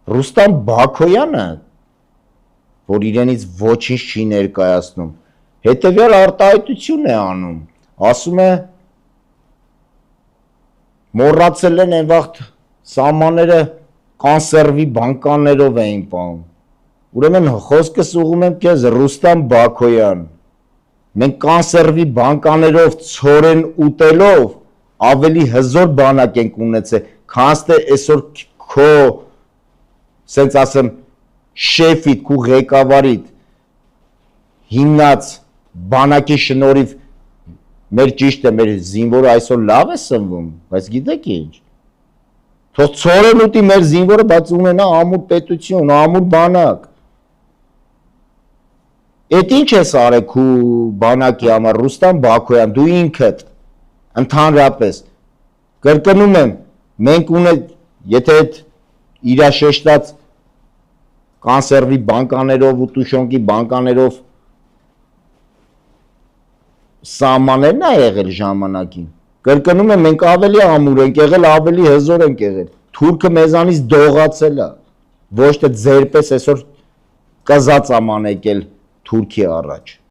Ռուստամ Բաքոյանը, որ իրենից ոչինչ չի ներկայացնում, հետևյալ արտահայտություն է անում, ասում է մոռացել են այն վաղ սահմանները կոնսերվի բանկաներով էին պահում, ուրեմն խոսքս ուղղում եմ քեզ Ռուստամ Բաքոյան, մենք կոնսերվի բանկաներով ցորեն ուտելով ավելի հզոր բանակ ենք ունեցել, քան թե այսօր քո սենց ասեմ շեֆիդ, քու ղեկավարիդ հիմնած բանակի շնորհիվ մեր ճիշտ է, մեր զինվորը այսօր լավ է սնվում, բայց գիտեք ինչ, թող ցորեն ուտի մեր զինվորը, բայց ունենա ամուր պետություն, ամուր բանակ, Էդ ինչ ես արել քու բանակի համար, Ռուստամ Բաքոյան, դու ինքդ, ընդհանրապես, կրկնում եմ, մենք ունենք, եթե այդ իրաշեշտած կոնսերվի բանկաներով ու տուշոնկի բանկաներով սահմաններն է եղել ժամանակին, կրկնում եմ, մենք ավելի ամուր ենք եղել, ավելի հզոր ենք եղել, թուրքը մեզանից դողացել է, ոչ թե ձեր պես այսօր կզած աման եկել Թուրքի առաջ